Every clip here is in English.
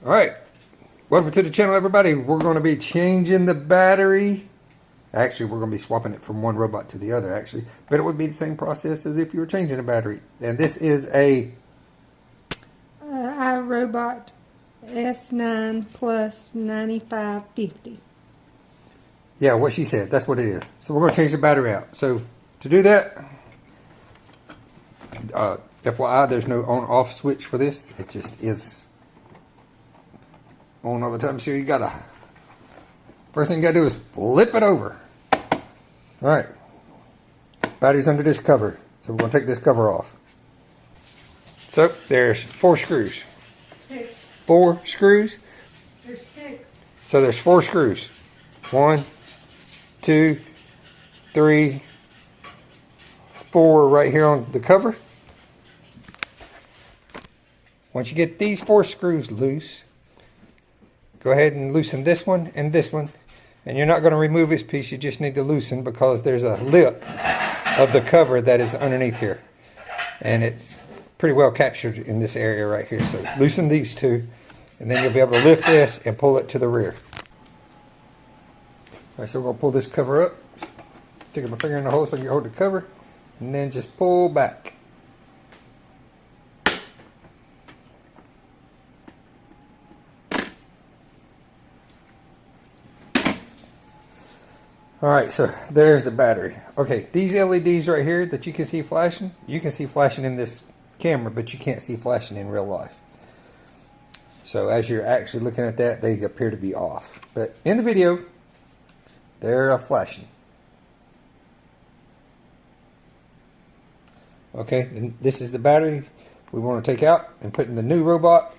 Alright, welcome to the channel, everybody. We're going to be changing the battery. Actually, we're going to be swapping it from one robot to the other, actually. But it would be the same process as if you were changing a battery. And this is a Roomba S9 plus 9550. Yeah, what she said. That's what it is. So we're going to change the battery out. So to do that, FYI, there's no on-off switch for this. It just is on all the time. So you gotta, first thing you gotta do is flip it over. All right, battery's under this cover. So we're gonna take this cover off. So there's 4 screws. 6. 4 screws? There's 6. So there's 4 screws. 1, 2, 3, 4 right here on the cover. Once you get these 4 screws loose, go ahead and loosen this one and this one. And you're not going to remove this piece, you just need to loosen because there's a lip of the cover that is underneath here. And it's pretty well captured in this area right here. So loosen these 2 and then you'll be able to lift this and pull it to the rear. Alright, so we're going to pull this cover up. Stick my finger in the hole so I can hold the cover. And then just pull back. Alright, so there's the battery. Okay, these LEDs right here that you can see flashing, you can see flashing in this camera, but you can't see flashing in real life. So as you're actually looking at that, they appear to be off. But in the video, they're flashing. Okay, and this is the battery we want to take out and put in the new robot.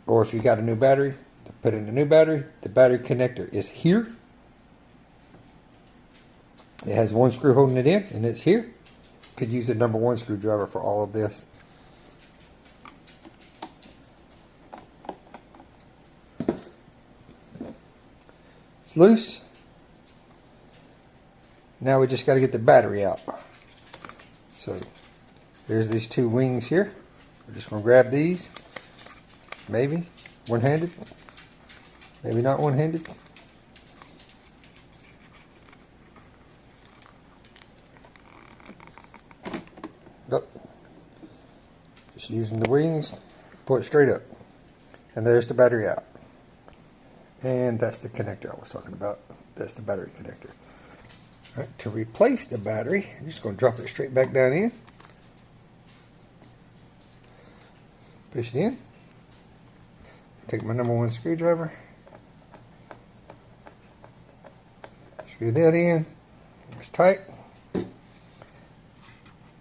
Or if you got a new battery, to put in the new battery, the battery connector is here. It has 1 screw holding it in, and it's here. Could use the number 1 screwdriver for all of this. It's loose. Now we just got to get the battery out. So there's these 2 wings here. We're just going to grab these. Maybe one-handed. Maybe not one-handed. Nope. Just using the wings, pull it straight up. And there's the battery out. And that's the connector I was talking about. That's the battery connector. All right, to replace the battery, I'm just going to drop it straight back down in. Push it in. Take my number 1 screwdriver. Screw that in. It's tight.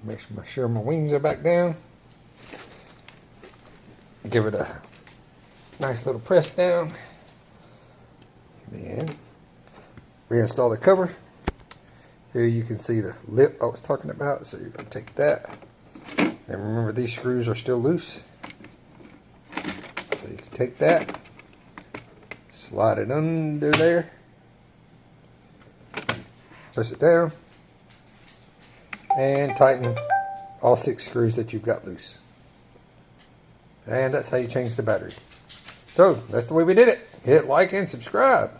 Make sure my wings are back down. Give it a nice little press down. Then reinstall the cover. Here you can see the lip I was talking about. So you're going to take that. And remember, these screws are still loose. So you can take that, slide it under there, press it down, and tighten all 6 screws that you've got loose. And that's how you change the battery. So that's the way we did it. Hit like and subscribe.